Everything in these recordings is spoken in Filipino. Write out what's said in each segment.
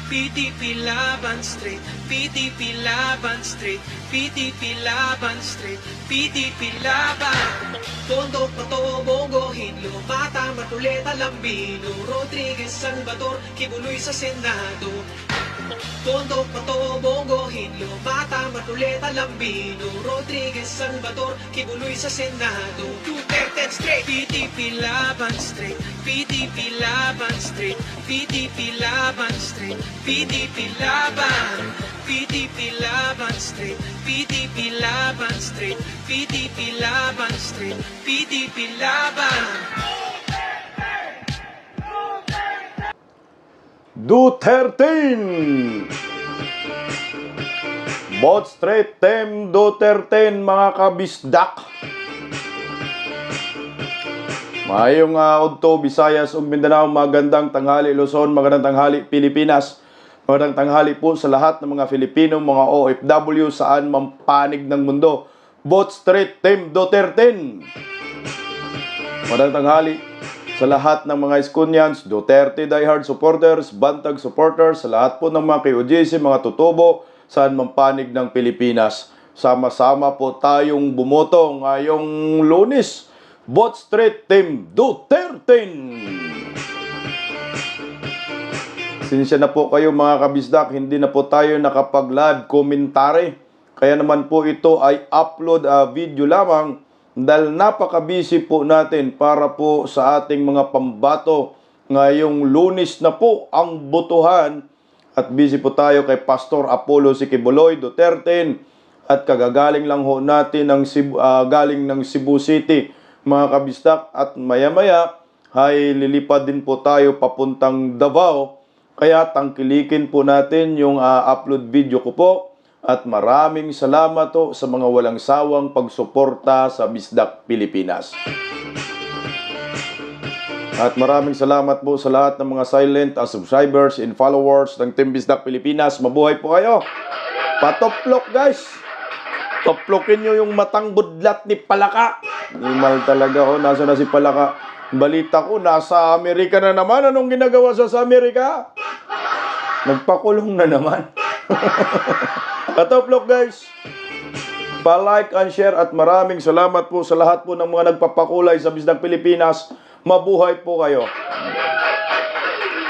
PDP Laban Street, PDP Laban Street, PDP Laban Street, PDP Laban. Tondo, Pato, Bongo, Hinlo, Mata, Matuleta, Lambino, Rodriguez, Salvador, Kibuloy sa Senado. Tondo, Pato, Bongo, Hinlo, Mata, Matuleta, Lambino, Rodriguez, Salvador, Kibuloy sa Senado. Duterte Straight, PDP Laban Street, PDP Laban Street, PDP Laban Street, PDP Laban, PDP Laban Street, PDP Laban Street, PDP Laban Street, PDP Laban. Duterte! Bot Street Team Duterte, mga kabisdak. Mayong Udto, Visayas ug Mindanao, magandang tanghali Luzon, magandang tanghali Pilipinas. Magandang tanghali po sa lahat ng mga Filipino, mga OFW saan man panig ng mundo. Bot Street Team Duterte. Magandang tanghali sa lahat ng mga Iskunians, Duterte diehard supporters, Bantag supporters, sa lahat po ng mga KOJC, mga tutubo, saan man panig ng Pilipinas. Sama-sama po tayong bumoto ngayong Lunes. Bot Street Team Duterte. Sinsya na po kayo mga kabisdak, hindi na po tayo nakapag-live commentary. Kaya naman po ito ay upload video lamang dahil napaka-busy po natin para po sa ating mga pambato. Ngayong Lunes na po ang botohan at busy po tayo kay Pastor Apollo Sikibuloy Duterte at kagagaling lang ho natin galing ng Cebu City mga kabistak, at maya-maya ay lilipad din po tayo papuntang Davao. Kaya tangkilikin po natin yung upload video ko po. At maraming salamat po sa mga walang sawang pagsuporta sa Bisdak Pilipinas. At maraming salamat po sa lahat ng mga silent subscribers and followers ng Team Bisdak Pilipinas. Mabuhay po kayo. Patoplok guys. Toplokin nyo yung matang budlat ni Palaka. Imal talaga oh, nasa na si Palaka. Balita ko, nasa Amerika na naman. Anong ginagawa sa Amerika? Nagpakulong na naman. Patoplok guys. Pa-like and share at maraming salamat po sa lahat po ng mga nagpapakulay sa Bisdak Pilipinas. Mabuhay po kayo.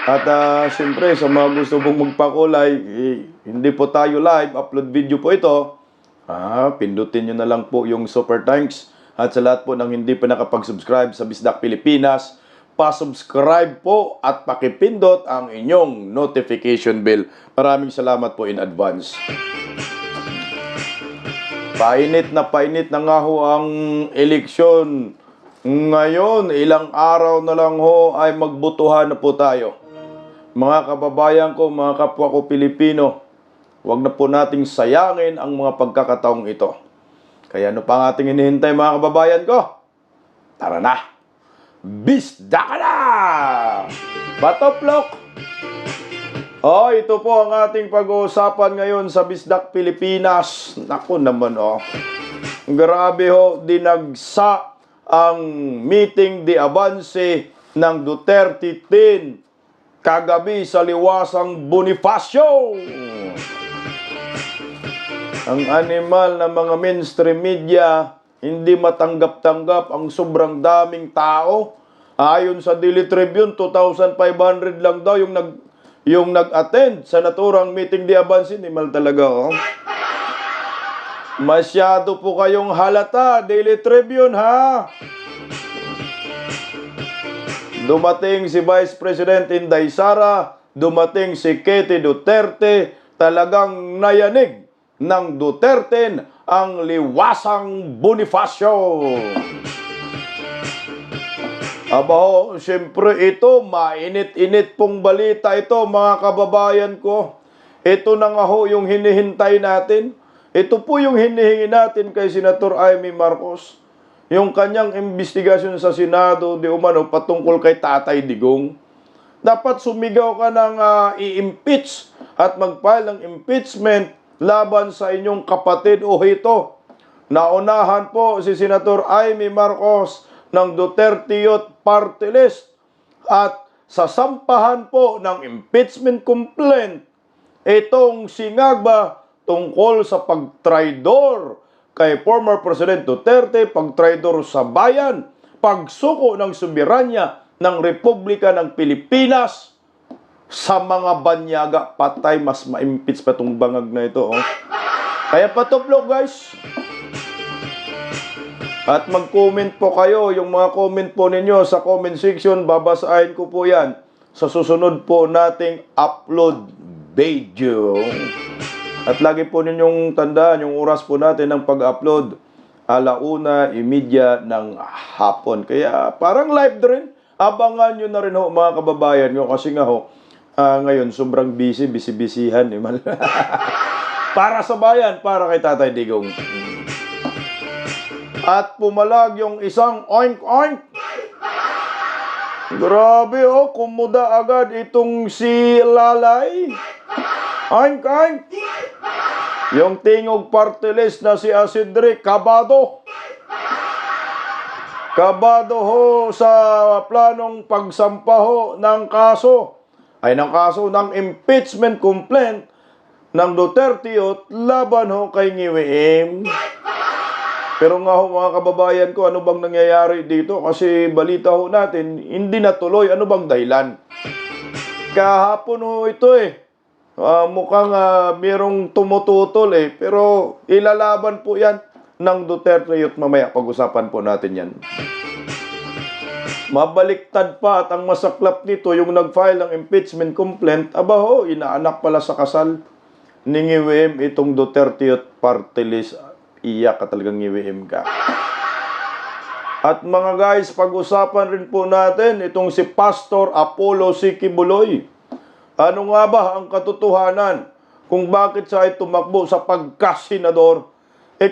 At siyempre sa mga gusto pong magpakulay, hindi po tayo live, upload video po ito. Pindutin nyo na lang po yung super thanks. At sa lahat po ng hindi pa nakapag-subscribe sa Bisdak Pilipinas, pa-subscribe po at pakipindot ang inyong notification bell. Maraming salamat po in advance. Painit na nga ho ang eleksyon. Ngayon, ilang araw na lang ho ay magbotohan na po tayo. Mga kababayan ko, mga kapwa ko Pilipino, huwag na po nating sayangin ang mga pagkakataong ito. Kaya ano pa ang ating hinihintay mga kababayan ko? Tara na! Bisda ka na! Patoplok! Ito po ang ating pag-uusapan ngayon sa Bisdak Pilipinas. Naku naman Grabe ho, dinagsa ang meeting de avance ng Duterte 10 kagabi sa Liwasang Bonifacio. Ang animal na mga mainstream media, hindi matanggap-tanggap ang sobrang daming tao. Ayon sa Daily Tribune, 2,500 lang daw yung nag-attend sa naturang meeting de avance. Animal talaga Masyado po kayong halata, Daily Tribune ha. Dumating si Vice President Inday Sara, dumating si Katie Duterte, talagang nayanig ng Duterte ang Liwasang Bonifacio. Aba siyempre ito, mainit-init pong balita ito mga kababayan ko. Ito na nga ho yung hinihintay natin. Ito po yung hinihingi natin kay Senator Amy Marcos. Yung kanyang investigasyon sa Senado, di umano, patungkol kay Tatay Digong. Dapat sumigaw ka ng i-impeach at mag-file ng impeachment laban sa inyong kapatid o hito. Naunahan po si Senator Amy Marcos ng Duterte Youth Party List at sasampahan po ng impeachment complaint itong si Ngagba tungkol sa pagtraidor kay former President Duterte, pagtraidor sa bayan, pagsuko ng soberanya ng Republika ng Pilipinas sa mga banyaga. Patay, mas ma-impeach pa itong bangag na ito. Oh. Kaya patuplok, guys. At mag-comment po kayo. Yung mga comment po ninyo sa comment section, babasahin ko po yan sa susunod po nating upload video. At lagi po ninyong tandaan yung oras po natin ng pag-upload, 1:30 ng hapon. Kaya parang live na rin. Abangan nyo na rin ho mga kababayan nyo kasi nga ho, ngayon sobrang busy-bisihan. Para sa bayan, para kay Tatay Digong. At pumalag yung isang oink-oink. Grabe oh, kumuda agad itong si Lalay. Oink-oink. Yung tingog party list na si Asidre, kabado. Kabado ho sa planong pagsampa ho ng kaso ng impeachment complaint ng Duterte laban ho kay Ngiwim. Pero nga ho mga kababayan ko, ano bang nangyayari dito? Kasi balita ho natin, hindi natuloy. Ano bang dahilan? Kahapon ho ito mukhang mayroong tumututol pero ilalaban po yan ng Duterte at mamaya pag-usapan po natin yan. Mabaliktad pa at ang masaklap nito yung nag-file ng impeachment complaint, aba ho, inaanak pala sa kasal ni Ngiwim itong Duterte at party list. Iyak ka talagang Ngiwim ka. At mga guys, pag-usapan rin po natin itong si Pastor Apollo C. Quiboloy. Ano nga ba ang katotohanan kung bakit siya ay tumakbo sa pagkasenador?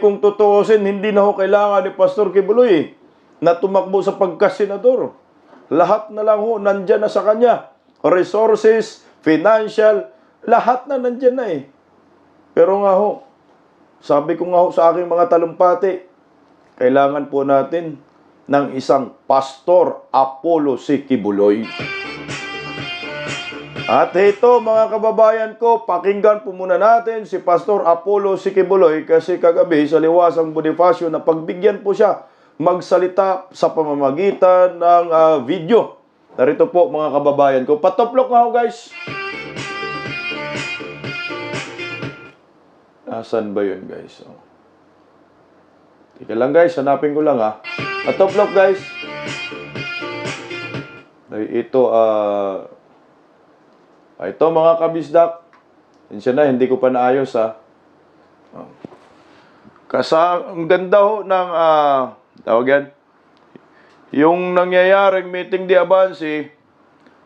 Kung tutuusin, hindi na ho kailangan ni Pastor Quiboloy na tumakbo sa pagkasenador. Lahat na lang ho, nandyan na sa kanya. Resources, financial, lahat na nandyan na Pero nga ho, sabi ko nga ho sa aking mga talumpati, kailangan po natin ng isang Pastor Apollo C. Quiboloy. At ito mga kababayan ko, pakinggan po muna natin si Pastor Apollo C. Quiboloy kasi kagabi sa Liwasang Bonifacio na pagbigyan po siya magsalita sa pamamagitan ng video. Narito po mga kababayan ko. Patoplok nga ho guys. Asan ba yun guys? Tika lang guys, hanapin ko lang Patoplok guys. Ito mga kabisdak, na hindi ko pa naayos ang ganda ho ng tawag yan, yung nangyayaring meeting di Abansi,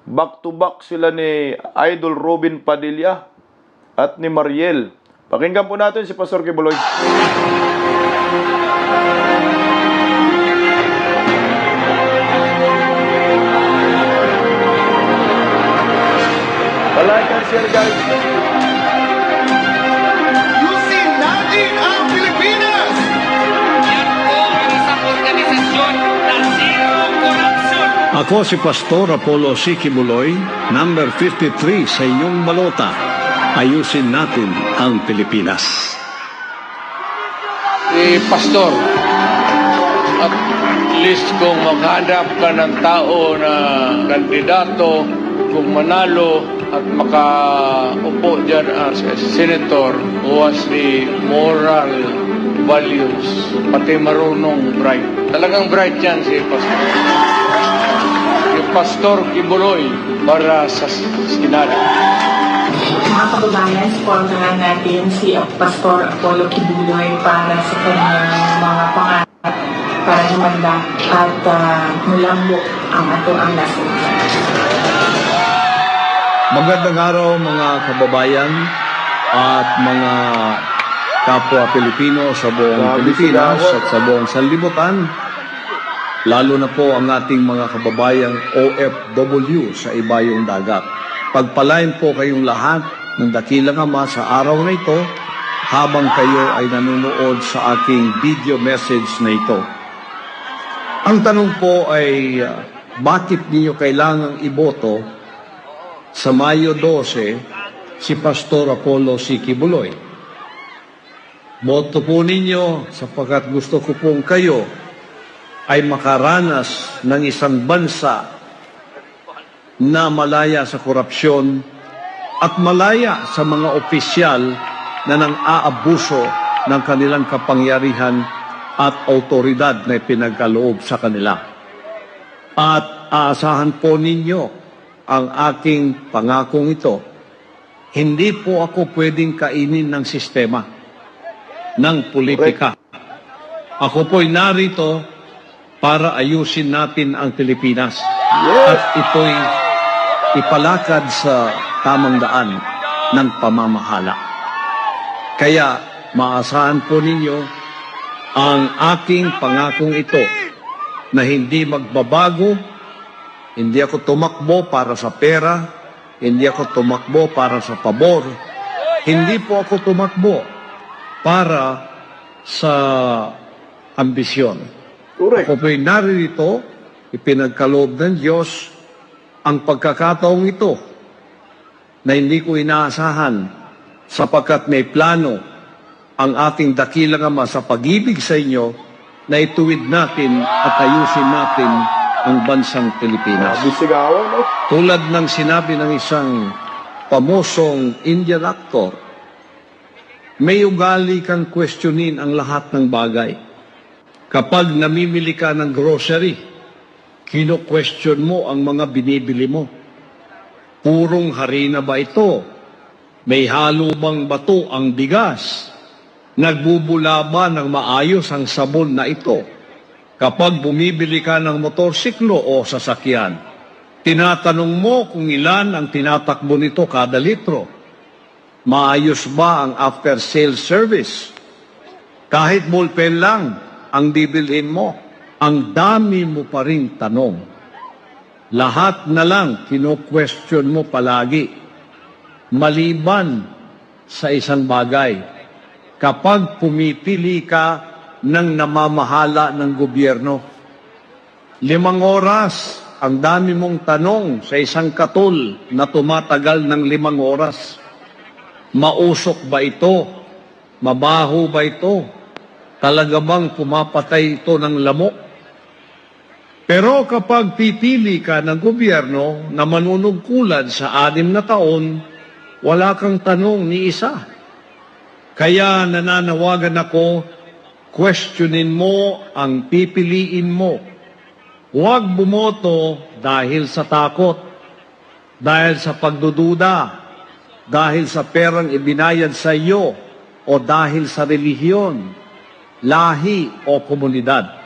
back to back sila ni Idol Robin Padilla at ni Mariel. Pakinggan po natin si Pastor Quiboloy. Like and share guys. Ayusin natin ang Pilipinas! Yan po ang isang organisasyon na zero corruption. Ako si Pastor Apollo C. Quiboloy, number 53 sa inyong balota. Ayusin natin ang Pilipinas. Pastor, at least kung maghanap ka ng tao na kandidato, kung manalo at makaupo dyan as a senator who has the moral values, pati marunong bright. Talagang bright yan si Pastor. Si Pastor Quiboloy para sa Senado. Mga kababayan, supportahan natin si Pastor Apollo Quiboloy para sa kanyang mga pangarap para humanda at mulambok ang ato ang nasod. Magandang araw mga kababayan at mga kapwa Pilipino sa buong Pilipinas at sa buong sanlibutan. Lalo na po ang ating mga kababayang OFW sa ibayong dagat. Pagpalain po kayong lahat ng dakilang Ama sa araw na ito habang kayo ay nanonood sa aking video message na ito. Ang tanong po ay, bakit ninyo kailangang iboto sa Mayo 12 si Pastor Apollo C. Kibuloy. Boto po ninyo sapagkat gusto ko pong kayo ay makaranas ng isang bansa na malaya sa korupsyon at malaya sa mga opisyal na nang-aabuso ng kanilang kapangyarihan at autoridad na ipinagkaloob sa kanila. At aasahan po ninyo ang aking pangakong ito. Hindi po ako pwedeng kainin ng sistema, ng politika. Ako po'y narito para ayusin natin ang Pilipinas. At ito'y ipalakad sa tamang daan ng pamamahala. Kaya maasahan po ninyo ang aking pangakong ito na hindi magbabago, hindi ako tumakbo para sa pera, hindi ako tumakbo para sa pabor, hindi po ako tumakbo para sa ambisyon. Correct. Ako po'y narito, ipinagkaloob ng Diyos ang pagkakataong ito na hindi ko inaasahan sapagkat may plano ang ating dakilang Ama sa pag-ibig sa inyo na ituwid natin at ayusin natin ang bansang Pilipinas. Bisigawan, no? Tulad ng sinabi ng isang pamosong Indian actor, may ugali kang questionin ang lahat ng bagay. Kapag namimili ka ng grocery, kino-question mo ang mga binibili mo. Purong harina ba ito? May halo bang bato ang bigas? Nagbubula ba ng maayos ang sabon na ito? Kapag bumibili ka ng motorsiklo o sasakyan, tinatanong mo kung ilan ang tinatakbo nito kada litro. Maayos ba ang after-sale service? Kahit ballpen lang ang bibilhin mo, ang dami mo pa rin tanong. Lahat na lang kino-question mo palagi. Maliban sa isang bagay, kapag pumipili ka ng namamahala ng gobyerno, 5 oras ang dami mong tanong sa isang katol na tumatagal ng 5 oras. Mausok ba ito? Mabaho ba ito? Talaga bang pumapatay ito ng lamok? Pero kapag pipili ka ng gobyerno na manunungkulan sa 6 na taon, wala kang tanong ni isa. Kaya nananawagan ako, questionin mo ang pipiliin mo. Huwag bumoto dahil sa takot, dahil sa pagdududa, dahil sa perang ibinayad sa iyo, o dahil sa relihiyon, lahi o komunidad.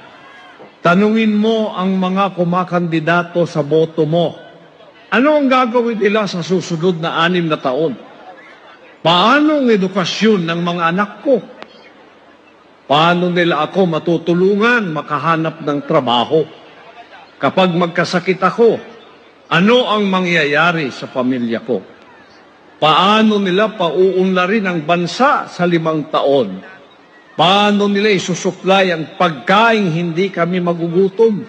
Tanungin mo ang mga kumakandidato sa boto mo. Ano ang gagawin nila sa susunod na 6 na taon? Paano ang edukasyon ng mga anak ko? Paano nila ako matutulungan makahanap ng trabaho? Kapag magkasakit ako, ano ang mangyayari sa pamilya ko? Paano nila pauunlarin ang bansa sa 5 taon? Paano nila isusupply ang pagkaing hindi kami magugutom?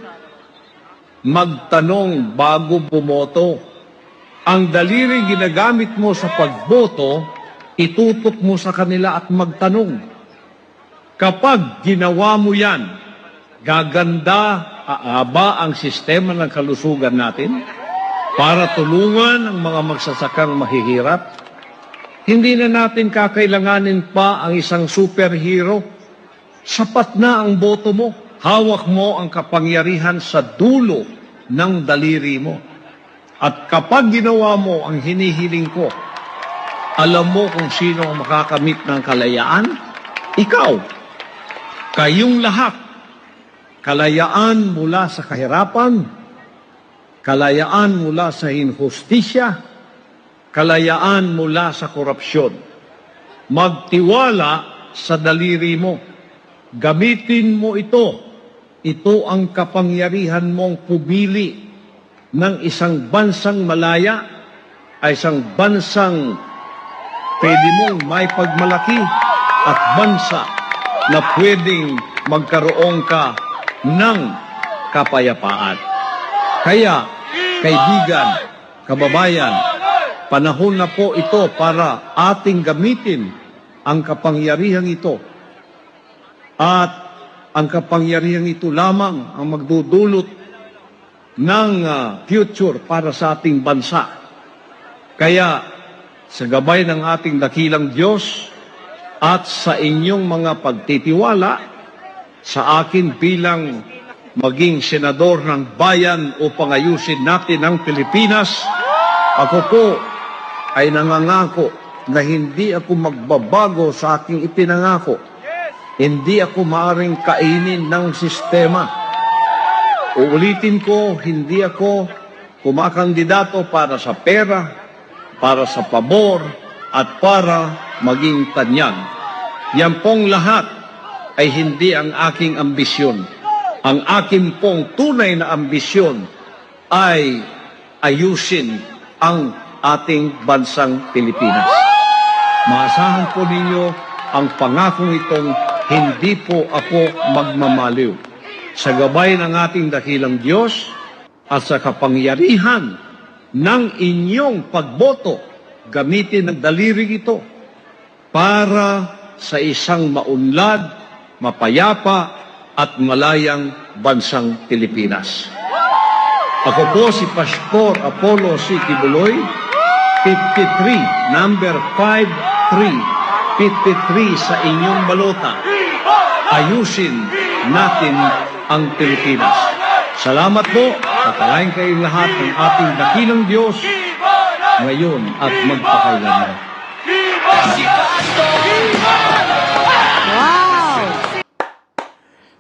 Magtanong bago bumoto. Ang daliri ginagamit mo sa pagboto, itutok mo sa kanila at magtanong. Kapag ginawa mo yan, gaganda, aaba ang sistema ng kalusugan natin para tulungan ang mga magsasakang mahihirap. Hindi na natin kakailanganin pa ang isang superhero. Sapat na ang boto mo. Hawak mo ang kapangyarihan sa dulo ng daliri mo. At kapag ginawa mo ang hinihiling ko, alam mo kung sino ang makakamit ng kalayaan? Ikaw. Kayong lahat. Kalayaan mula sa kahirapan, kalayaan mula sa injustisya, kalayaan mula sa korupsyon. Magtiwala sa daliri mo. Gamitin mo ito. Ito ang kapangyarihan mong pumili ng isang bansang malaya ay isang bansang pwede mong may pagmalaki at bansa na pwedeng magkaroon ka ng kapayapaan. Kaya, kaibigan, kababayan, panahon na po ito para ating gamitin ang kapangyarihang ito. At ang kapangyarihang ito lamang ang magdudulot ng future para sa ating bansa. Kaya, sa gabay ng ating dakilang Diyos at sa inyong mga pagtitiwala, sa akin bilang maging senador ng bayan upang ayusin natin ang Pilipinas, ako po ay nangangako na hindi ako magbabago sa aking ipinangako. Hindi ako maaring kainin ng sistema. Uulitin ko, hindi ako kumakandidato para sa pera, para sa pabor, at para maging tanyag. Yan pong lahat ay hindi ang aking ambisyon. Ang aking pong tunay na ambisyon ay ayusin ang ating bansang Pilipinas. Maasahan po ninyo ang pangakong itong hindi po ako magmamaliw. Sa gabay ng ating dakilang Diyos at sa kapangyarihan ng inyong pagboto, gamitin ang daliring ito para sa isang maunlad, mapayapa at malayang bansang Pilipinas. Ako po si Pastor Apollo C. Kibuloy, 53, number 53 sa inyong balota. Ayusin natin ang Pilipinas. Salamat po. Patalain kayong lahat ng ating dakilang Diyos ngayon at magpakailanman.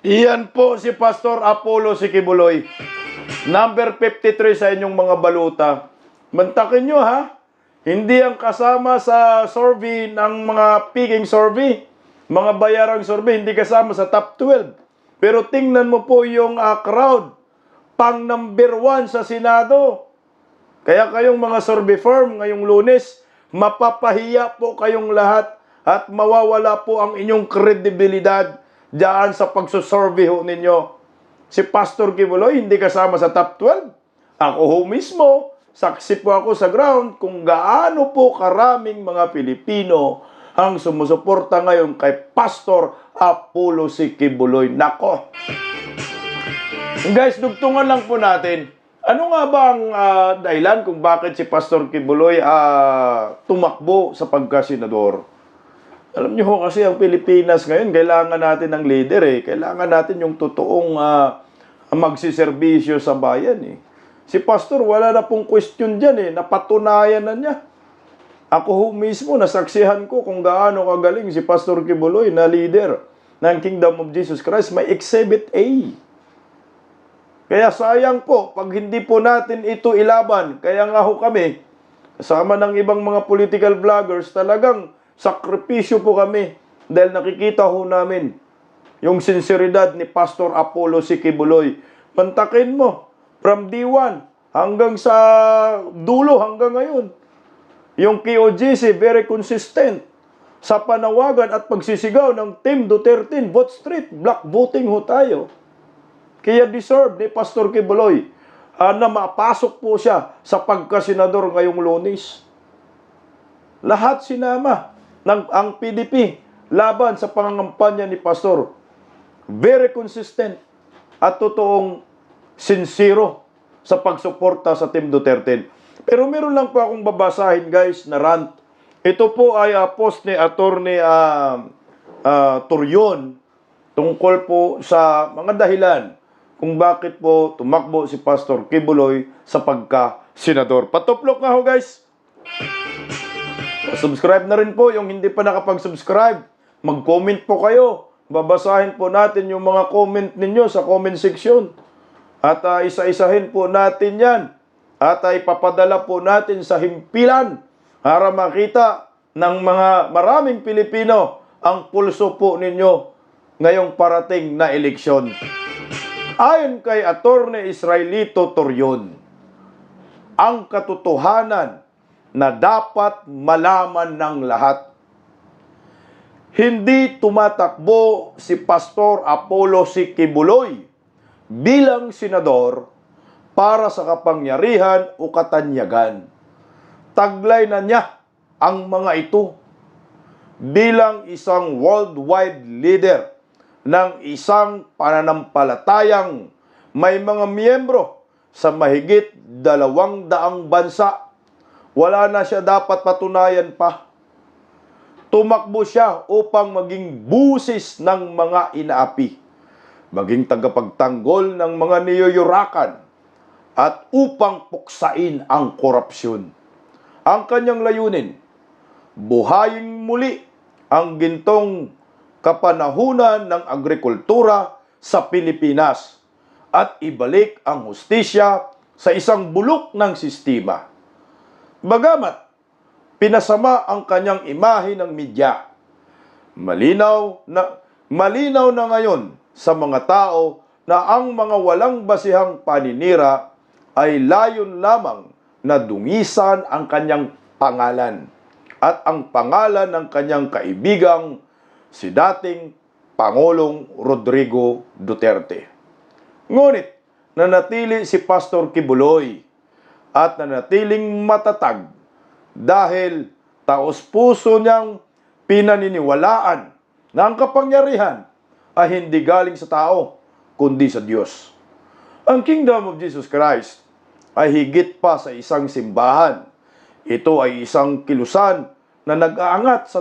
Iyan po si Pastor Apollo si Kibuloy. Number 53 sa inyong mga baluta. Mantakin nyo ha. Hindi ang kasama sa survey ng mga picking survey. Mga bayarang survey, hindi kasama sa top 12. Pero tingnan mo po yung crowd. Pang number 1 sa Senado. Kaya kayong mga survey firm ngayong Lunes, mapapahiya po kayong lahat at mawawala po ang inyong kredibilidad diyan sa pagsusurvey ho ninyo. Si Pastor Kibuloy hindi kasama sa top 12. Ako ho mismo, saksi po ako sa ground kung gaano po karaming mga Pilipino ang sumusuporta ngayon kay Pastor Apollo C. Kibuloy. Nako! Guys, dugtungan lang po natin. Ano nga ba ang dahilan kung bakit si Pastor Kibuloy tumakbo sa pagkasenador? Alam niyo ho kasi ang Pilipinas ngayon, kailangan natin ng leader eh. Kailangan natin yung totoong magsiservisyo sa bayan eh. Si Pastor, wala na pong question dyan eh. Napatunayan na niya. Ako ho mismo, nasaksihan ko kung gaano kagaling si Pastor Kibuloy na leader ng Kingdom of Jesus Christ. May Exhibit A. Kaya sayang po, pag hindi po natin ito ilaban, kaya nga ho kami, kasama ng ibang mga political vloggers, talagang sakripisyo po kami dahil nakikita ho namin yung sinseridad ni Pastor Apollo C. Kibuloy. Pantakin mo, from D1 hanggang sa dulo hanggang ngayon. Yung KOJC, very consistent sa panawagan at pagsisigaw ng Team Duterte, Vote Street, black voting ho tayo. Kaya deserve ni Pastor Kibuloy na mapasok po siya sa pagkasenador ngayong Lunes. Lahat sinama ng ang PDP laban sa pangangampanya ni Pastor. Very consistent at totoong sincero sa pagsuporta sa Team Duterte. Pero meron lang po akong babasahin guys na rant. Ito po ay post ni Attorney Turyon tungkol po sa mga dahilan kung bakit po tumakbo si Pastor Kibuloy sa pagka-senador. Patuplok nga ho guys. Subscribe na rin po yung hindi pa nakapag-subscribe. Mag-comment po kayo. Babasahin po natin yung mga comment ninyo sa comment section. At isa-isahin po natin yan. At ipapadala po natin sa himpilan para makita ng mga maraming Pilipino ang pulso po ninyo ngayong parating na eleksyon. Ayon kay Attorney Israelito Turyon, ang katotohanan na dapat malaman ng lahat. Hindi tumatakbo si Pastor Apollo C. Kibuloy bilang senador para sa kapangyarihan o katanyagan. Taglay na niya ang mga ito bilang isang worldwide leader ng isang pananampalatayang may mga miyembro sa mahigit 200 bansa. Wala na siya dapat patunayan pa. Tumakbo siya upang maging busis ng mga inaapi, maging tagapagtanggol ng mga niyuyurakan, at upang puksain ang korupsyon. Ang kanyang layunin, buhayin muli ang gintong kapanahunan ng agrikultura sa Pilipinas at ibalik ang hustisya sa isang bulok ng sistema. Bagamat pinasama ang kanyang imahe ng media, malinaw na ngayon sa mga tao na ang mga walang basihang paninira ay layon lamang na dungisan ang kanyang pangalan at ang pangalan ng kanyang kaibigang si dating Pangulong Rodrigo Duterte. Ngunit nanatili si Pastor Kibuloy at nanatiling matatag dahil taos-puso niyang pinaniniwalaan na ang kapangyarihan ay hindi galing sa tao, kundi sa Diyos. Ang Kingdom of Jesus Christ ay higit pa sa isang simbahan. Ito ay isang kilusan na nag-aangat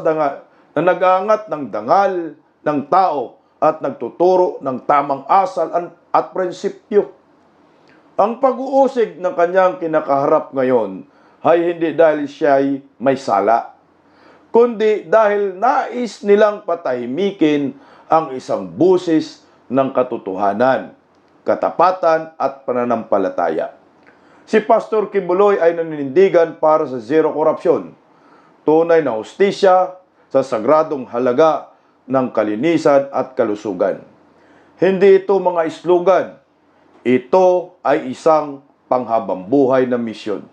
ng dangal ng tao at nagtuturo ng tamang asal at prinsipyo. Ang pag-uusig ng kanyang kinakaharap ngayon ay hindi dahil siya ay may sala, kundi dahil nais nilang patahimikin ang isang busis ng katotohanan, katapatan at pananampalataya. Si Pastor Kibuloy ay naninindigan para sa zero korupsyon, tunay na hustisya sa sagradong halaga ng kalinisan at kalusugan. Hindi ito mga islugan, ito ay isang panghabambuhay na misyon.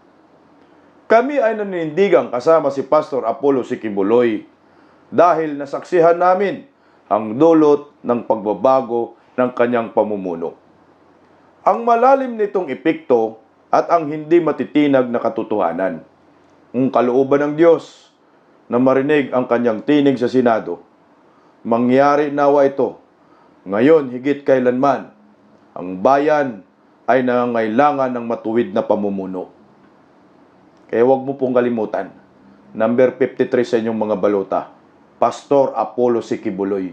Kami ay naninindigan kasama si Pastor Apollo C. Kibuloy dahil nasaksihan namin ang dulot ng pagbabago ng kanyang pamumuno. Ang malalim nitong epekto at ang hindi matitinag na katotohanan. Ang kalooban ng Diyos na marinig ang kanyang tinig sa Senado. Mangyari nawa ito. Ngayon, higit kailanman, ang bayan ay nangangailangan ng matuwid na pamumuno. Kaya huwag mo pong kalimutan. Number 53 sa inyong mga balota. Pastor Apollo C. Kibuloy.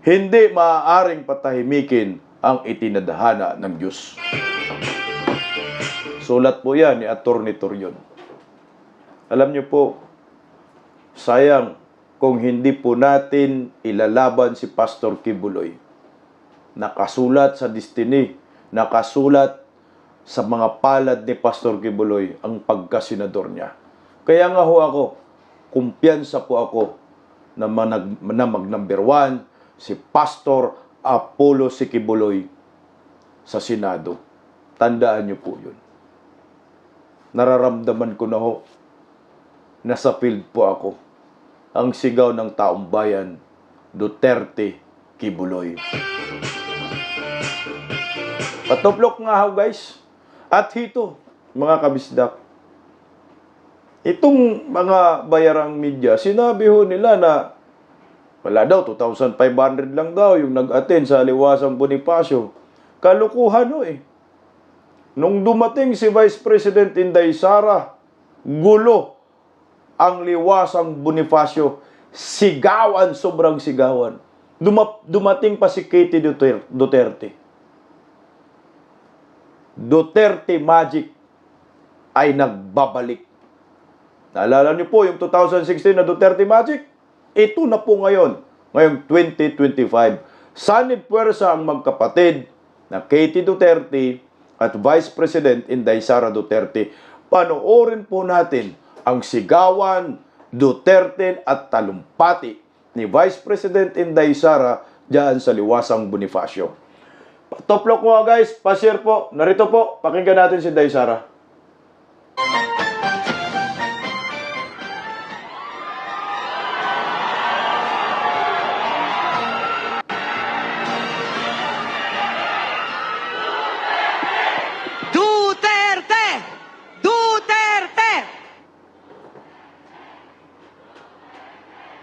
Hindi maaaring patahimikin ang itinadhana ng Diyos. Sulat po yan ni Atty. Torion. Alam niyo po, sayang kung hindi po natin ilalaban si Pastor Kibuloy. Nakasulat sa destiny, nakasulat sa mga palad ni Pastor Kibuloy ang pagkasenador niya. Kaya nga ho ako, kumpiyansa po ako na mag-number 1 si Pastor Apollo C. Kibuloy sa Senado. Tandaan niyo po yun. Nararamdaman ko na ho, nasa field po ako, ang sigaw ng taong bayan, Duterte Kibuloy. Patuplok nga ho guys, at hito, mga kabisdak, itong mga bayarang media, sinabi ho nila na wala daw, 2,500 lang daw yung nag-attend sa Liwasang Bonifacio. Kalukuhan ho eh. Nung dumating si Vice President Inday Sara, gulo ang Liwasang Bonifacio. Sigawan, sobrang sigawan. Dumating pa si Katie Duterte. Duterte Magic ay nagbabalik. Naalala niyo po yung 2016 na Duterte Magic? Ito na po ngayon, ngayong 2025. Sanib puwersa ang magkapatid na Katie Duterte at Vice President Inday Sara Duterte. Panoorin po natin ang sigawan, Duterte at talumpati ni Vice President Inday Sara diyan sa Liwasang Bonifacio. Patuplok mo guys, pa-share po. Narito po, pakinggan natin si Inday Sara.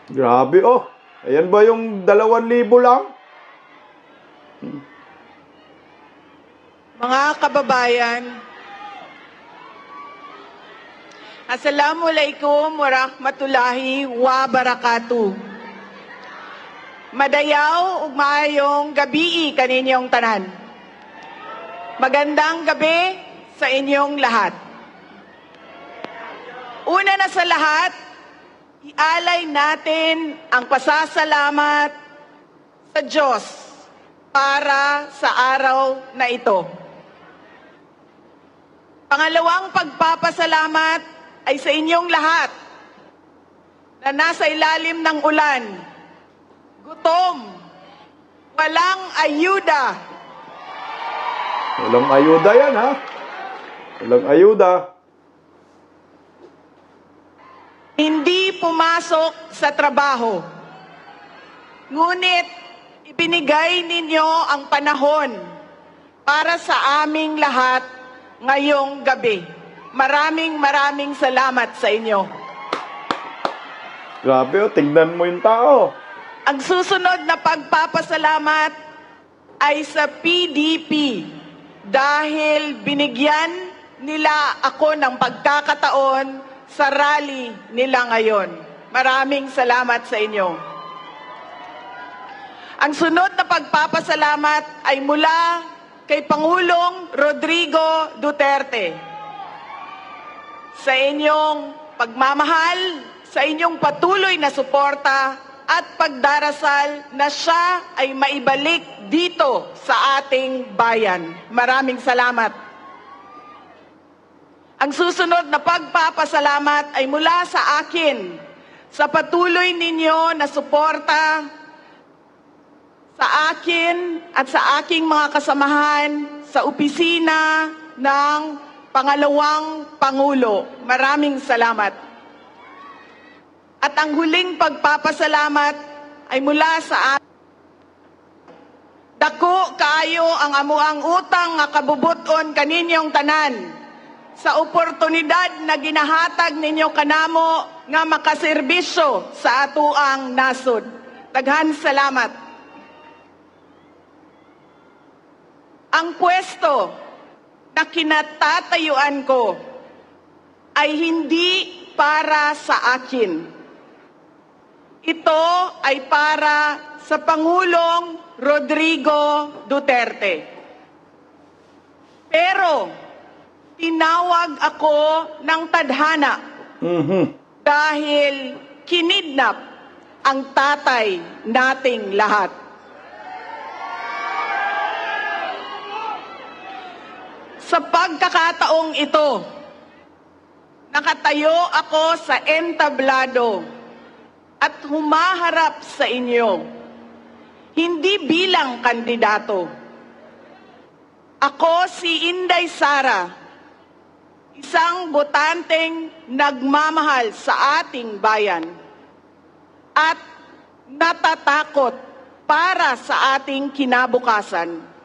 Grabe, oh. Ayan ba yung 2,000 lang? Mga kababayan, Assalamualaikum warahmatullahi wabarakatuh. Madayaw ug maayong gabi kaninyong tanan. Magandang gabi sa inyong lahat. Una na sa lahat, ialay natin ang pasasalamat sa Diyos para sa araw na ito. Pangalawang pagpapasalamat ay sa inyong lahat na nasa ilalim ng ulan, gutom, walang ayuda. Walang ayuda yan, ha? Walang ayuda. Hindi pumasok sa trabaho. Ngunit ibinigay ninyo ang panahon para sa aming lahat ngayong gabi. Maraming salamat sa inyo. Grabe, oh. Tingnan mo yung tao. Ang susunod na pagpapasalamat ay sa PDP dahil binigyan nila ako ng pagkakataon sa rally nila ngayon. Maraming salamat sa inyo. Ang sunod na pagpapasalamat ay mula kay Pangulong Rodrigo Duterte. Sa inyong pagmamahal, sa inyong patuloy na suporta at pagdarasal na siya ay maibalik dito sa ating bayan. Maraming salamat. Ang susunod na pagpapasalamat ay mula sa akin, sa patuloy ninyo na suporta sa akin at sa aking mga kasamahan sa opisina ng Pangalawang Pangulo. Maraming salamat. At ang huling pagpapasalamat ay mula sa dako kaayo ang amuang utang nga kabubuton kaninyong tanan sa oportunidad na ginahatag ninyo kanamo nga makaserbisyo sa atuang nasod. Daghan salamat. Ang pwesto na kinatatayuan ko ay hindi para sa akin. Ito ay para sa Pangulong Rodrigo Duterte. Pero tinawag ako ng tadhana dahil kinidnap ang tatay nating lahat. Sa pagkakataong ito, nakatayo ako sa entablado at humaharap sa inyo, hindi bilang kandidato. Ako si Inday Sara, isang botanteng nagmamahal sa ating bayan at natatakot para sa ating kinabukasan.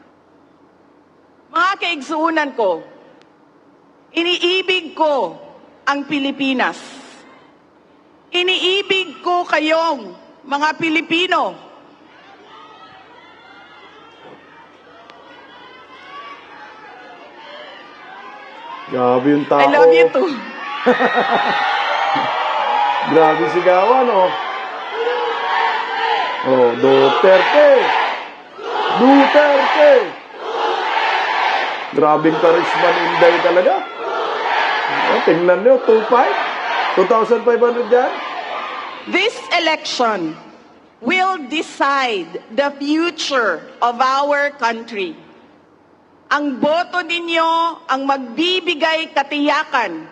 Mga kaigsuunan ko, iniibig ko ang Pilipinas. Iniibig ko kayong mga Pilipino. Grabe yung tao. I love you too. Grabe sigawan, oh. Oh, Duterte! Duterte! Grabing karisma ni Inday talaga. Oh, tingnan nyo, 2,500 dyan. This election will decide the future of our country. Ang boto ninyo ang magbibigay katiyakan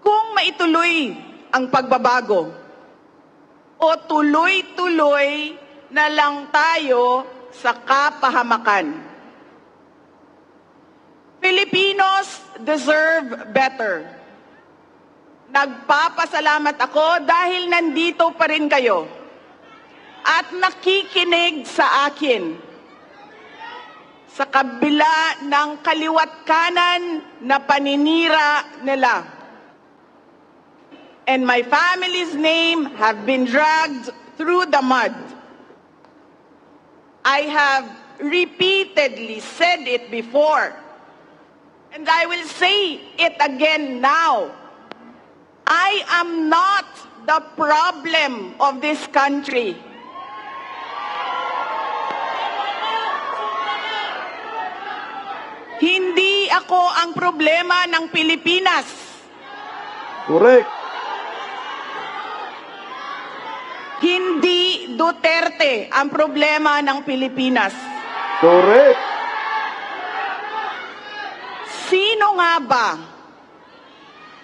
kung maituloy ang pagbabago o tuloy-tuloy na lang tayo sa kapahamakan. Filipinos deserve better. Nagpapasalamat ako dahil nandito pa rin kayo at nakikinig sa akin sa kabila ng kaliwat kanan na paninira nila. and my family's name have been dragged through the mud. I have repeatedly said it before, and I will say it again now. I am not the problem of this country. Hindi ako ang problema ng Pilipinas. Correct. Hindi Duterte ang problema ng Pilipinas. Correct. Sino nga ba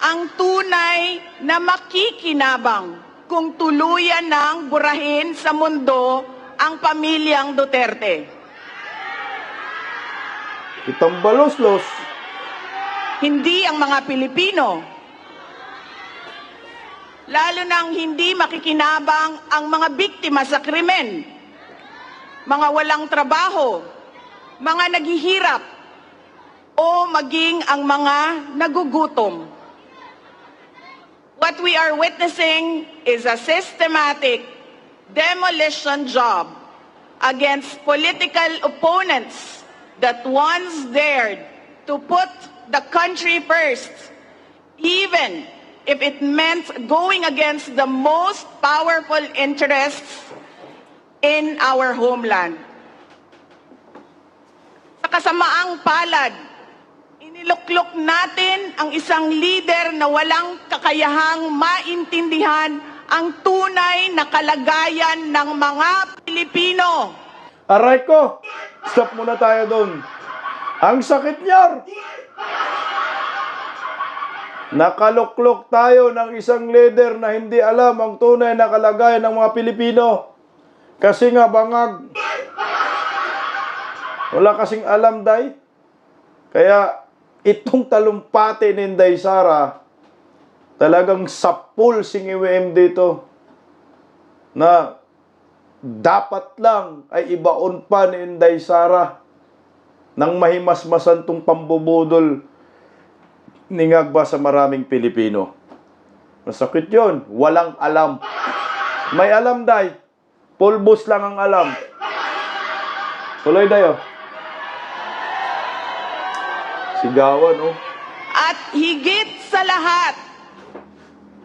ang tunay na makikinabang kung tuluyan ng burahin sa mundo ang pamilyang Duterte? Kitang balos-los. Hindi ang mga Pilipino. Lalo nang hindi makikinabang ang mga biktima sa krimen, mga walang trabaho, mga naghihirap, o maging ang mga nagugutom. What we are witnessing is a systematic demolition job against political opponents that once dared to put the country first, even if it meant going against the most powerful interests in our homeland. Sa kasamaang palad, iniluklok natin ang isang leader na walang kakayahang maintindihan ang tunay na kalagayan ng mga Pilipino. Aray ko! Stop muna tayo doon. Ang sakit niya! Nakaluklok tayo ng isang leader na hindi alam ang tunay na kalagayan ng mga Pilipino. Kasi nga bangag. Wala kasing alam, Day. Kaya itong talumpati ni Inday Sara, talagang sapul singiwem dito na dapat lang ay ibaon pa ni Inday Sara ng mahimasmasan tong pambubudol ningagba sa maraming Pilipino. Masakit yun. Walang alam. May alam, Day. Pulbos lang ang alam. Tuloy, Day, oh. Sigawan, oh. At higit sa lahat,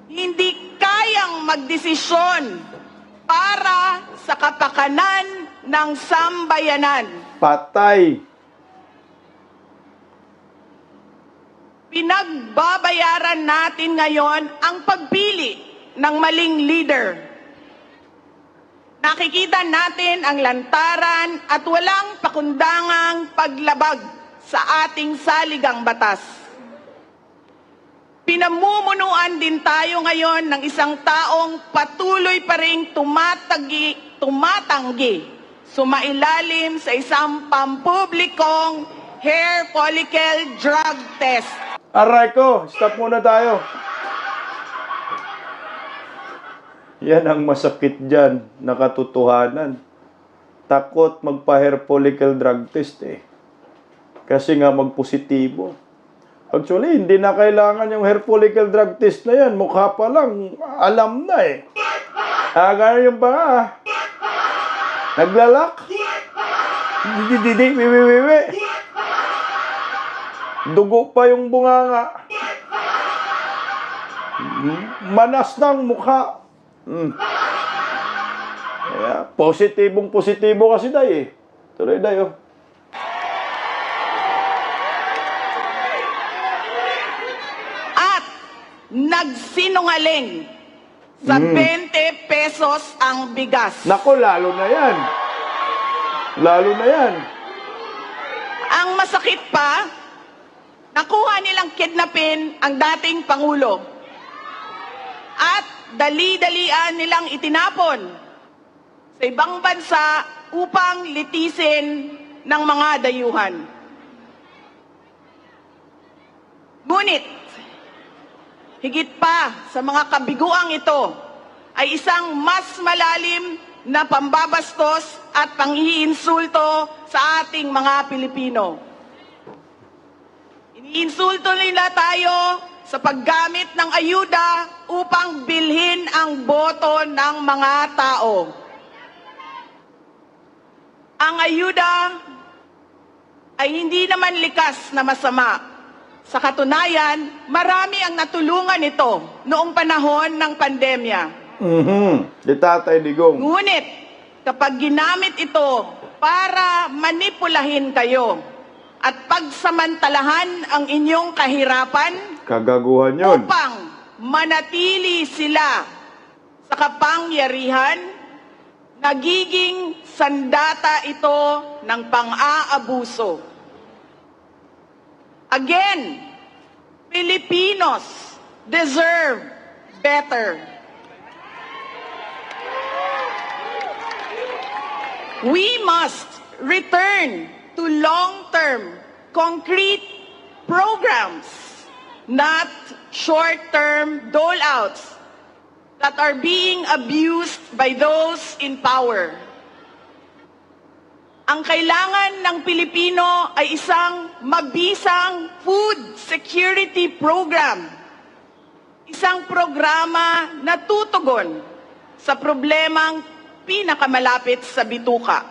hindi kayang magdesisyon para sa kapakanan ng sambayanan. Patay. Pinagbabayaran natin ngayon ang pagpili ng maling leader. Nakikita natin ang lantaran at walang pakundangang paglabag sa ating saligang batas. Pinamumunuan din tayo ngayon ng isang taong patuloy pa ring tumatanggi, sumailalim sa isang pampublikong hair follicle drug test. Aray ko, stop muna tayo. Yan ang masakit dyan, nakatotohanan. Takot magpa-hair follicle drug test eh. Kasi nga magpositibo. Actually, hindi na kailangan yung hair follicle drug test na yan. Mukha pa lang, alam na eh. Gano'n yung panga. Naglalak. Wiwi. Dugo pa yung bunganga. Manas ng mukha. Kaya, positibo kasi, Day eh. Tuloy, Day, oh. At nagsinungaling sa 20 pesos ang bigas. Nako, lalo na yan. Lalo na yan. Ang masakit pa, nakuha nilang kidnapin ang dating Pangulo. At dali-dalian nilang itinapon sa ibang bansa upang litisin ng mga dayuhan. Ngunit, higit pa sa mga kabiguang ito, ay isang mas malalim na pambabastos at panghiinsulto sa ating mga Pilipino. Iniinsulto nila tayo sa paggamit ng ayuda upang bilhin ang boto ng mga tao. Ang ayuda ay hindi naman likas na masama. Sa katunayan, marami ang natulungan ito noong panahon ng pandemya. Di Tatay Digong. Ngunit, kapag ginamit ito para manipulahin kayo at pagsamantalahan ang inyong kahirapan Kagaguhan yun. upang manatili sila sa kapangyarihan, nagiging sandata ito ng pang-aabuso. Again, Filipinos deserve better. We must return to long-term, concrete programs, not short-term dole-outs that are being abused by those in power. Ang kailangan ng Pilipino ay isang mabisang food security program. Isang programa na tutugon sa problemang pinakamalapit sa bituka,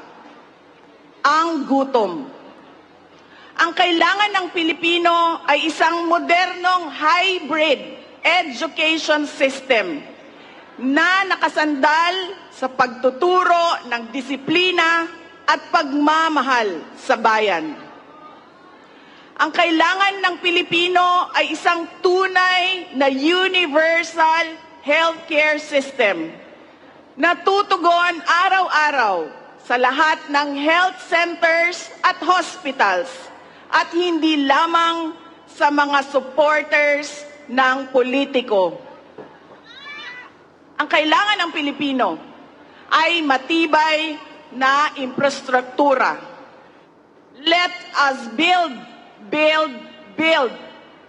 ang gutom. Ang kailangan ng Pilipino ay isang modernong hybrid education system na nakasandal sa pagtuturo ng disiplina at pagmamahal sa bayan. Ang kailangan ng Pilipino ay isang tunay na universal healthcare system na tutugon araw-araw sa lahat ng health centers at hospitals at hindi lamang sa mga supporters ng politiko. Ang kailangan ng Pilipino ay matibay na infrastruktura. Let us build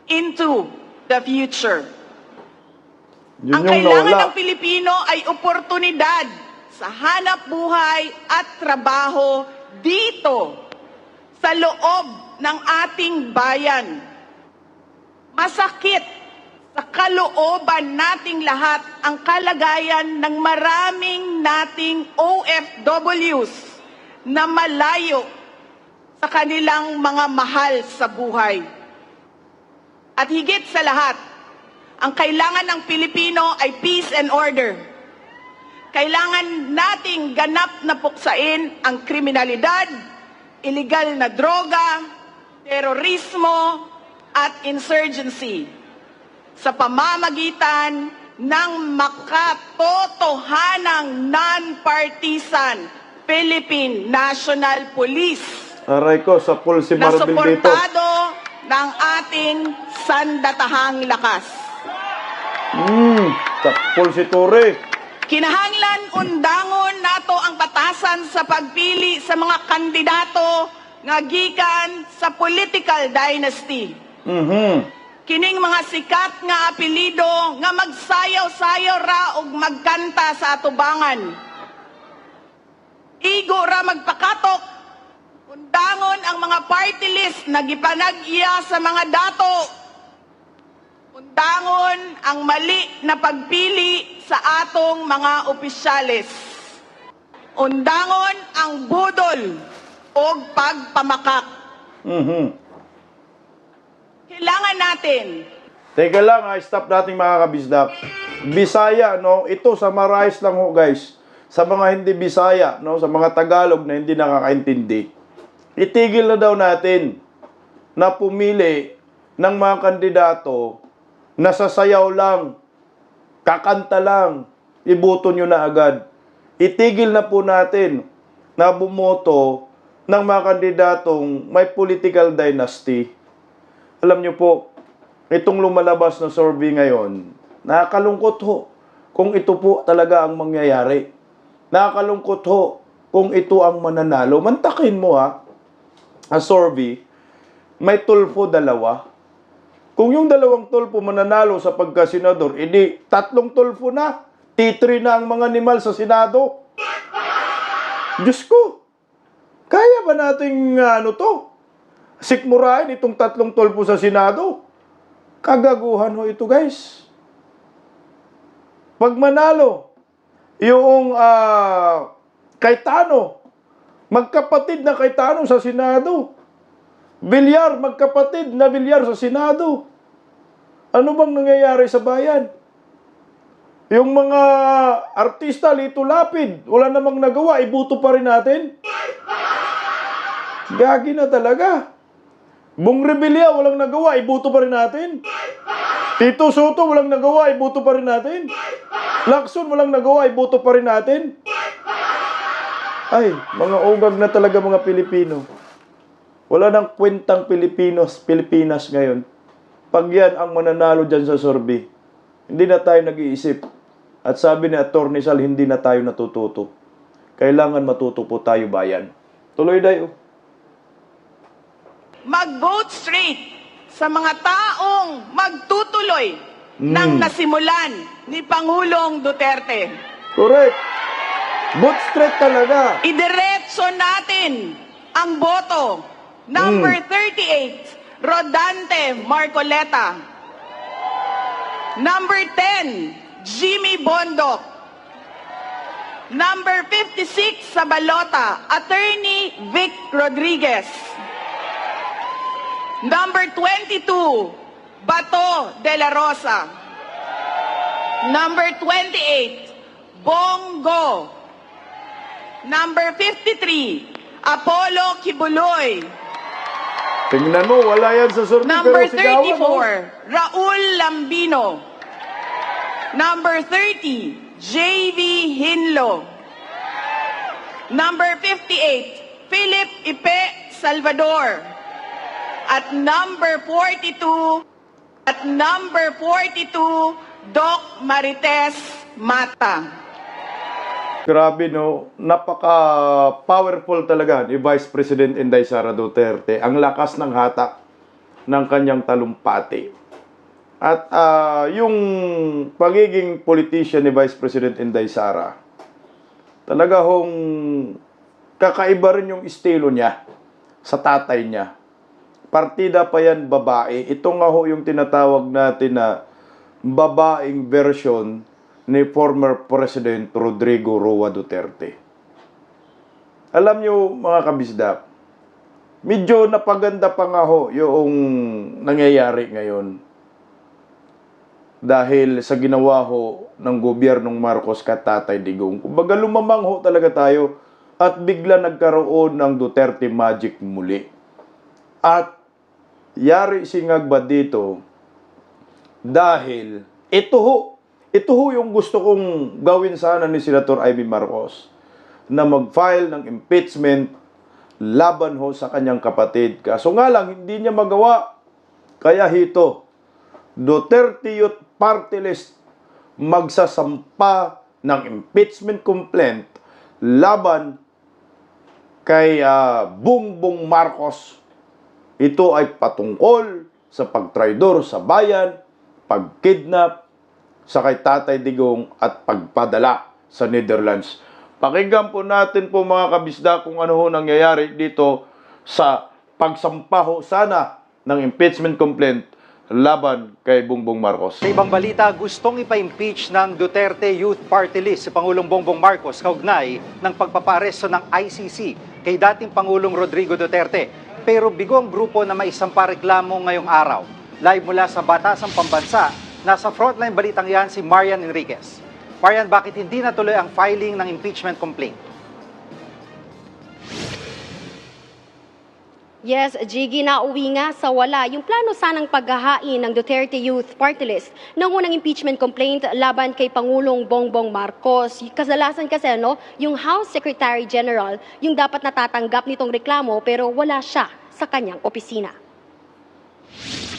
into the future. Yun Ang yung kailangan nawala. ng Pilipino ay oportunidad sa hanap buhay at trabaho dito sa loob ng ating bayan. Masakit sa kalooban nating lahat ang kalagayan ng maraming nating OFWs na malayo sa kanilang mga mahal sa buhay. At higit sa lahat, ang kailangan ng Pilipino ay peace and order. Kailangan nating ganap na puksain ang kriminalidad, illegal na droga, terorismo, at insurgency sa pamamagitan ng makatotohanang non-partisan Philippine National Police Aray ko, sa pool si na Marbil dito. suportado ng ating sandatahang lakas. Sa pool si Ture. Kinahanglan undangon nato ang batasan sa pagpili sa mga kandidato nga gikan sa political dynasty. Kining mga sikat nga apelido nga magsayaw-sayaw ra og magkanta sa atubangan. Igo ra magpakatok, undangon ang mga party list na gipanag-iya sa mga dato. Undangon ang mali na pagpili sa atong mga opisyales. Undangon ang budol o pagpamakak. Kailangan natin Teka lang, stop natin mga kabisdak. Bisaya, no? Ito, summarize lang ho, guys. Sa mga hindi Bisaya, no? Sa mga Tagalog na hindi nakakaintindi. Itigil na daw natin na pumili ng mga kandidato na sasayaw lang, kakanta lang, iboto nyo na agad. Itigil na po natin na bumoto ng mga kandidatong may political dynasty. Alam nyo po, itong lumalabas na survey ngayon, nakakalungkot ho kung ito po talaga ang mangyayari. Nakakalungkot ho kung ito ang mananalo. Mantakin mo ha, ang survey, may tulfo dalawa. Kung yung dalawang tulfo mananalo sa pagkasenador, edi tatlong tulfo na. T3 na ang mga animal sa Senado. Diyos ko, kaya ba nating sikmurahin itong tatlong tulfo sa Senado? Kagaguhan ho ito, guys. Pag manalo, yung Cayetano, magkapatid na Cayetano sa Senado. Villar, magkapatid na Villar sa Senado. Ano bang nangyayari sa bayan? Yung mga artista, Lito Lapid, wala namang nagawa, ibuto pa rin natin. Gagi na talaga. Bong Revilla, walang nagawa, ibuto pa rin natin. Tito Soto, walang nagawa, ibuto pa rin natin. Lacson, walang nagawa, ibuto pa rin natin. Ay, mga ugag na talaga mga Pilipino. Wala nang kwentang Pilipinas ngayon. Pag yan ang mananalo dyan sa survey, hindi na tayo nag-iisip. At sabi ni Atty. Sal, hindi na tayo natututo. Kailangan matuto po tayo, bayan. Tuloy tayo. Mag-vote straight sa mga taong magtutuloy ng nasimulan ni Pangulong Duterte. Correct. Vote straight talaga. Idiretso natin ang boto. Number 38, Rodante Marcoleta. Number 10, Jimmy Bondoc. Number 56 sa balota, Attorney Vic Rodriguez. Number 22, Bato de la Rosa. Number 28, Bongo. Number 53, Apollo Kibuloy. Tingnan mo, wala yan sa survey. Number pero sigawan mo. 34, Raul Lambino. Number 30, JV Hinlo. Number 58, Philip Ipe Salvador. At number 42, Doc Marites Mata. Grabe no, napaka-powerful talaga ni Vice President Inday Sara Duterte. Ang lakas ng hatak ng kanyang talumpati. At yung pagiging politician ni Vice President Inday Sara, talaga hong kakaiba rin yung estilo niya sa tatay niya. Partida pa yan babae. Ito nga ho yung tinatawag natin na babaeng version ni former President Rodrigo Roa Duterte. Alam nyo mga kabisdak, medyo napaganda pa nga ho yung nangyayari ngayon. Dahil sa ginawa ho ng gobyernong Marcos kat Tatay Digong. Kumbaga lumamang ho talaga tayo at bigla nagkaroon ng Duterte Magic muli. At yari singag ba dito dahil ito ho yung gusto kong gawin sana ni Senator Amy Marcos na mag-file ng impeachment laban ho sa kanyang kapatid. Kaso nga lang, hindi niya magawa. Kaya hito, Duterte Youth Party List magsasampa ng impeachment complaint laban kay Bongbong Marcos. Ito ay patungkol sa pagtraidor sa bayan, pagkidnap sa kay Tatay Digong at pagpadala sa Netherlands. Pakinggan po natin po mga kabisda kung ano ho nangyayari dito sa pagsampa ho sana ng impeachment complaint laban kay Bongbong Marcos. Sa ibang balita, gustong ipa-impeach ng Duterte Youth Party List si Pangulong Bongbong Marcos kaugnay ng pagpaparesto ng ICC kay dating Pangulong Rodrigo Duterte. Pero bigo ang grupo na may isampa reklamo ngayong araw. Live mula sa Batasang Pambansa, nasa frontline balitang yan si Marian Enriquez. Marian, bakit hindi natuloy ang filing ng impeachment complaint? Yes, Jiggy, nauwi nga sa wala yung plano sanang paghahain ng Duterte Youth Party List ng unang impeachment complaint laban kay Pangulong Bongbong Marcos. Kasalasan kasi yung House Secretary General yung dapat natatanggap nitong reklamo pero wala siya sa kanyang opisina.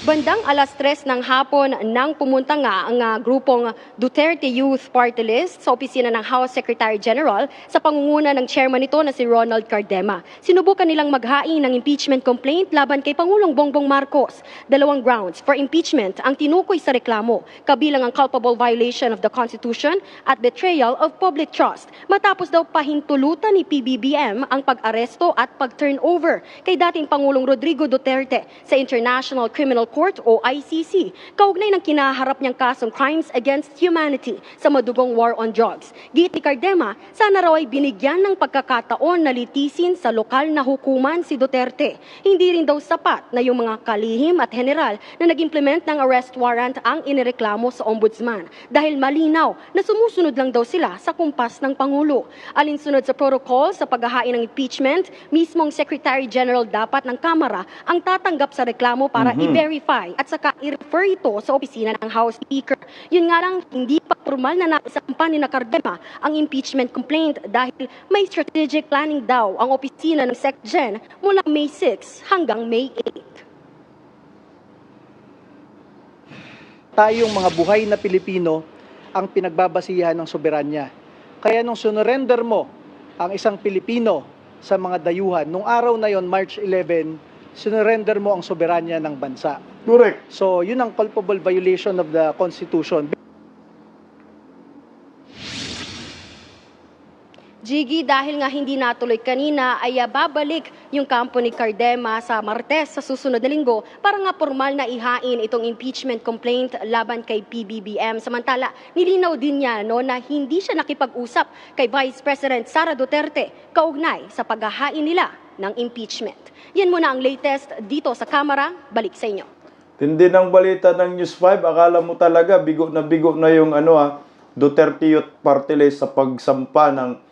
Bandang alas 3 ng hapon nang pumunta nga ang grupong Duterte Youth Party List sa opisina ng House Secretary General sa pangunguna ng chairman nito na si Ronald Cardema. Sinubukan nilang maghain ng impeachment complaint laban kay Pangulong Bongbong Marcos. 2 grounds for impeachment ang tinukoy sa reklamo, kabilang ang culpable violation of the Constitution at betrayal of public trust. Matapos daw pahintulutan ni PBBM ang pag-aresto at pag-turnover kay dating Pangulong Rodrigo Duterte sa International Criminal Court o ICC kaugnay ng kinaharap niyang kasong crimes against humanity sa madugong war on drugs. Giit ni Cardema, sana raw ay binigyan ng pagkakataon na litisin sa lokal na hukuman si Duterte. Hindi rin daw sapat na yung mga kalihim at general na nag-implement ng arrest warrant ang inireklamo sa ombudsman dahil malinaw na sumusunod lang daw sila sa kumpas ng Pangulo. Alinsunod sa protocol sa paghahain ng impeachment, mismong Secretary General dapat ng Kamara ang tatanggap sa reklamo para i-verify at saka i-refer ito sa opisina ng House Speaker. Yun nga lang, hindi pa formal na naisampan ni Cardema ang impeachment complaint dahil may strategic planning daw ang opisina ng SecGen mula May 6 hanggang May 8. Tayong mga buhay na Pilipino ang pinagbabasihan ng soberanya. Kaya nung sinurrender mo ang isang Pilipino sa mga dayuhan, nung araw na yon, March 11, sinurrender mo ang soberanya ng bansa. Correct. So, yun ang culpable violation of the Constitution. Jiggy, dahil nga hindi natuloy kanina, ay babalik yung kampo ni Cardema sa Martes sa susunod na linggo para nga formal na ihain itong impeachment complaint laban kay PBBM. Samantala, nilinaw din niya na hindi siya nakipag-usap kay Vice President Sara Duterte kaugnay sa paghahain nila ng impeachment. Yan muna ang latest dito sa Kamara. Balik sa inyo. Tindi ng balita ng News 5, akala mo talaga bigo na yung Duterte Youth Party List sa pagsampa ng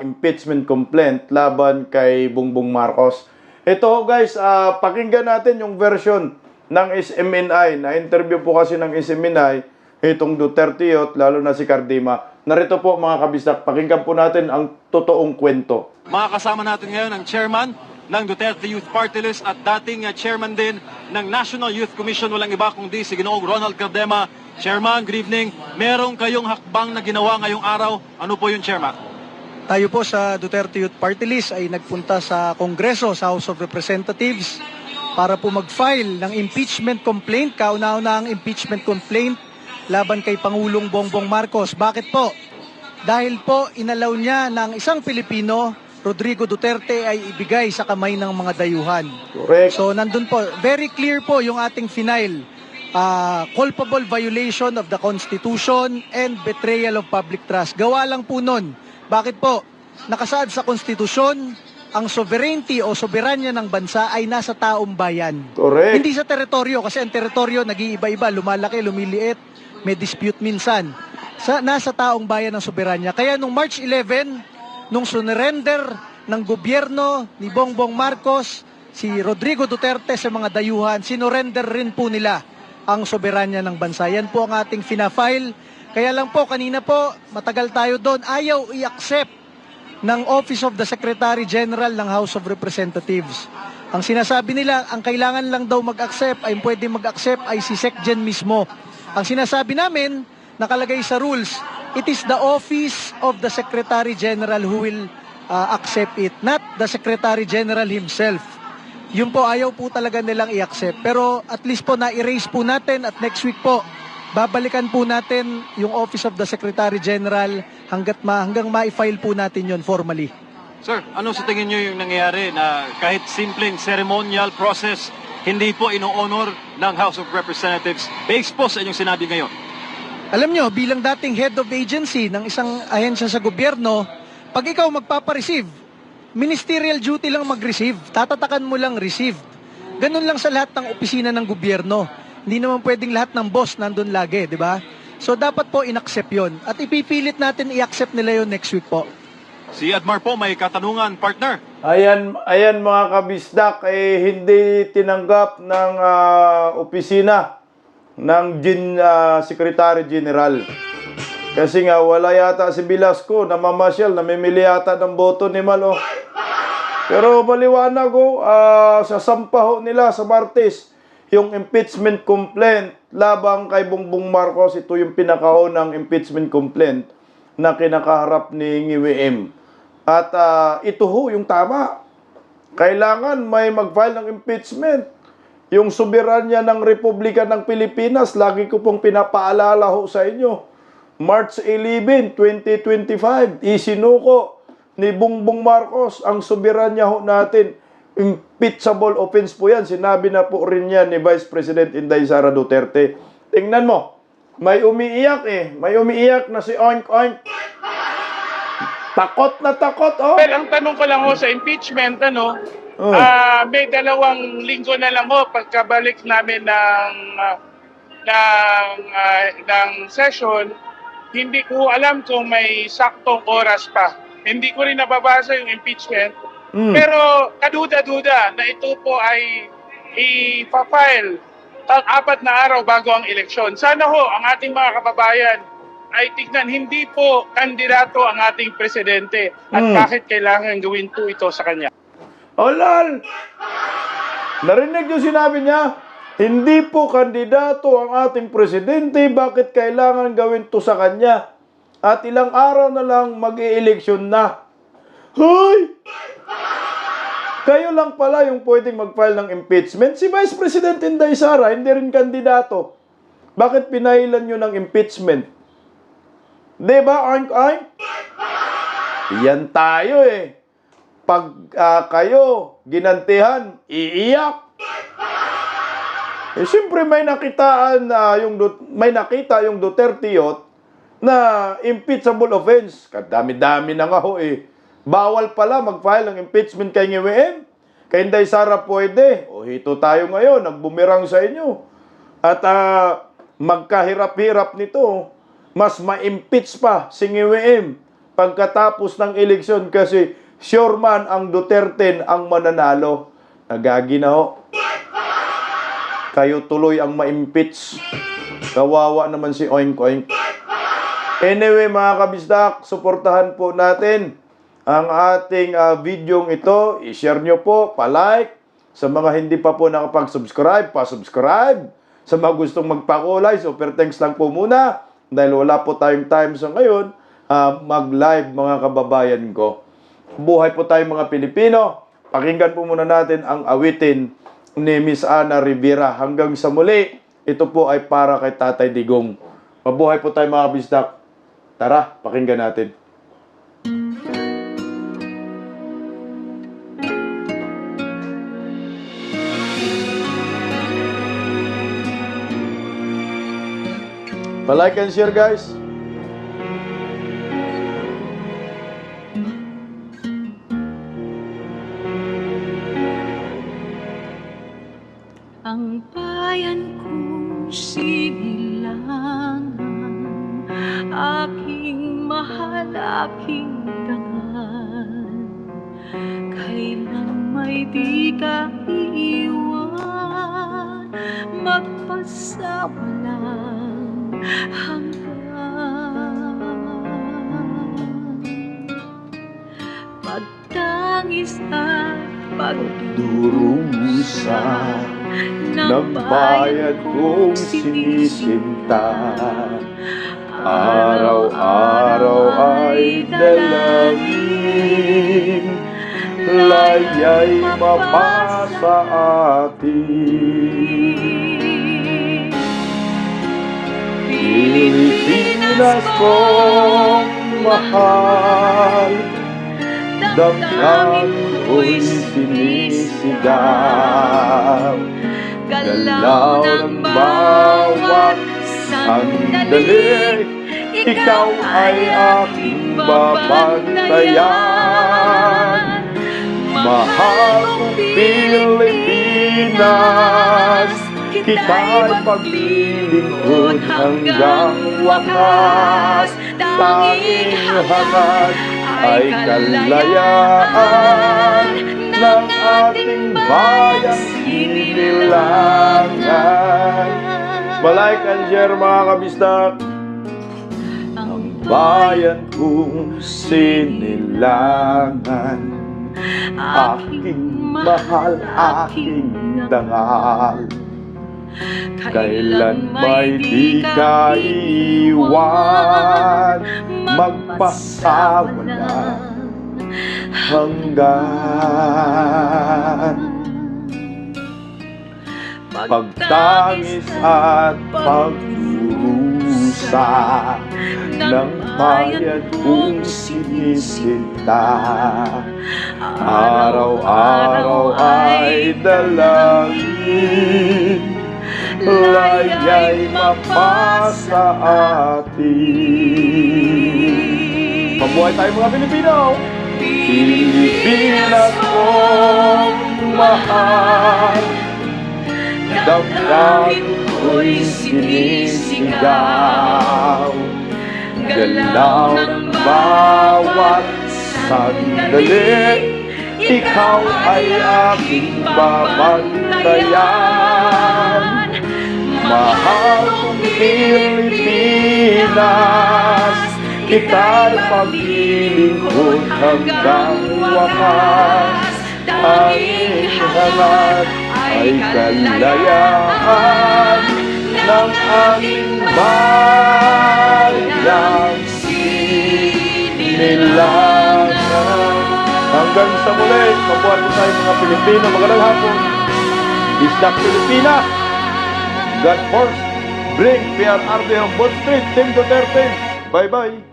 impeachment complaint laban kay Bongbong Marcos. Ito guys, pakinggan natin yung version ng SMNI. Na-interview po kasi ng SMNI itong Duterte Youth, lalo na si Cardema. Narito po mga kabisdak, pakinggan po natin ang totoong kwento. Mga kasama natin ngayon ang chairman ng Duterte Youth Party List at dating chairman din ng National Youth Commission, walang iba kundi si Ginoong Ronald Cardema. Chairman, good evening. Meron kayong hakbang na ginawa ngayong araw. Ano po yung chairman? Tayo po sa Duterte Youth Party List ay nagpunta sa Kongreso, sa House of Representatives para po mag-file ng impeachment complaint, kauna-una ang impeachment complaint laban kay Pangulong Bongbong Marcos. Bakit po? Dahil po inalaw niya ng isang Pilipino, Rodrigo Duterte, ay ibigay sa kamay ng mga dayuhan. Correct. So nandun po, very clear po yung ating final culpable violation of the Constitution and betrayal of public trust. Gawa lang po nun. Bakit po? Nakasaad sa konstitusyon, ang sovereignty o soberanya ng bansa ay nasa taong bayan. Correct. Hindi sa teritoryo, kasi ang teritoryo nag-iiba-iba, lumalaki, lumiliit, may dispute minsan. Nasa taong bayan ang soberanya. Kaya nung March 11, nung surrender ng gobyerno ni Bongbong Marcos, si Rodrigo Duterte sa mga dayuhan, sinurrender rin po nila ang soberanya ng bansa. Yan po ang ating fina-file. Kaya lang po, kanina po, matagal tayo doon, ayaw i-accept ng Office of the Secretary General ng House of Representatives. Ang sinasabi nila, ang kailangan lang daw mag-accept, ay pwede mag-accept ay si SecGen mismo. Ang sinasabi namin, nakalagay sa rules, it is the Office of the Secretary General who will accept it, not the Secretary General himself. Yun po, ayaw po talaga nilang i-accept. Pero at least po, na-erase po natin at next week po, babalikan po natin yung Office of the Secretary General hanggang ma-file po natin yon formally. Sir, ano sa tingin nyo yung nangyayari na kahit simpleng ceremonial process, hindi po ino-honor ng House of Representatives based po sa inyong sinabi ngayon? Alam nyo, bilang dating head of agency ng isang ahensya sa gobyerno, pag ikaw magpapareceive, ministerial duty lang mag-receive, tatatakan mo lang received. Ganun lang sa lahat ng opisina ng gobyerno. Hindi naman pwedeng lahat ng boss nandun lagi, di ba? So dapat po in-accept yun. At ipipilit natin i-accept nila yun next week po. Si Admar po may katanungan, partner. Ayan mga kabisdak, hindi tinanggap ng opisina ng Secretary General. Kasi nga wala yata si Velasco, namamasyal, namimili yata ng boto ni Malo. Pero maliwanag sasampaho nila sa Martes yung impeachment complaint labang kay Bongbong Marcos. Ito yung pinakaunang impeachment complaint na kinakaharap ni NGWM. At ito yung tama. Kailangan may mag-file ng impeachment. Yung soberanya ng Republika ng Pilipinas, lagi ko pong pinapaalala sa inyo. March 11, 2025, isinuko ni Bongbong Marcos ang soberanya natin. Impeachable offense po yan. Sinabi na po rin yan ni Vice President Inday Sara Duterte. Tingnan mo, may umiiyak May umiiyak na si Oink Oink. Takot na takot, oh. Well, ang tanong ko lang ho sa impeachment, may 2 linggo na lang ho pagkabalik namin ng session, hindi ko alam kung may saktong oras pa. Hindi ko rin nababasa yung impeachment. Pero kaduda-duda na ito po ay ipafile 4 na araw bago ang eleksyon. Sana ho ang ating mga kababayan ay tignan, hindi po kandidato ang ating presidente at bakit kailangan gawin po ito sa kanya. Olal! Narinig yung sinabi niya, hindi po kandidato ang ating presidente, bakit kailangan gawin to sa kanya? At ilang araw na lang mag-i-eleksyon na. Hoy! Kayo lang pala yung pwedeng mag-file ng impeachment. Si Vice President Inday Sara, hindi rin kandidato. Bakit pinahilan nyo ng impeachment? Diba, Oink Oink? Yan tayo Pag kayo ginantihan, iiyak. Siyempre may nakita yung Duterte na impeachable offense. Kadami-dami na nga ho Bawal pala mag-file ng impeachment kay NGWM. Kay Inday Sara pwede. Hito tayo ngayon, nagbumerang sa inyo. At magkahirap-hirap nito, mas ma-impeach pa si NGWM pagkatapos ng eleksyon kasi sure man ang Duterte ang mananalo. Nagagi na ho. Kayo tuloy ang ma-impeach. Kawawa naman si Oink Oink. Anyway, mga kabisdak, suportahan po natin ang ating videong ito. I-share nyo po, pa-like. Sa mga hindi pa po nakapag-subscribe, pa-subscribe. Sa mga gustong magpakulay, super thanks lang po muna. Dahil wala po tayong time sa ngayon, mag-live mga kababayan ko. Buhay po tayong mga Pilipino. Pakinggan po muna natin ang awitin ni Miss Ana Rivera. Hanggang sa muli, ito po ay para kay Tatay Digong. Mabuhay po tayo mga kabisdak. Tara, pakinggan natin. Pa-like and share, guys. Ang bayan kong sinilangan, aking mahal, aking dangal, kailan may di ka iiwan, magpasama lang hanggang pagtangis at pagdurusa ng bayan kong sinisinta. Araw-araw ay dalangin, laya'y mapasa atin. Pilipinas kong mahal, damdamin ko'y sinisigaw. Galaw ng bawat sandali, ikaw ay aking babantayan. Mahal kong Pilipinas, kita'y paglilingkod hanggang wakas. Tanging hangad ay kalayaan ng ating bayang sinilangan. Like and share mga kabisdak. Ang bayan kong sinilangan, aking mahal, aking dangal, kailan may di ka iwan, magpasama na hanggan. Pagtangis at pagdurusa pag-asa ng bayan kong sinisinta. Araw-araw ay dalangin, laya'y mapasa atin. Mabuhay tayo mga Pilipino! Pilipinas kong mahal, damdamin ko'y sinisigaw, galaw ng bawat sandali, ikaw ay aking babantayan. Mahal kong Pilipinas, kita'y paglilingkod hanggang wakas. Tanging hangat ay kalayaan ng aming bayang sinilangan. Hanggang sa muli, mabuhay po tayo mga Pilipino. Magandang hapon. Bisdak Pilipina. God first. Bring PRRD on Bond Street. Team Duterte. Bye-bye.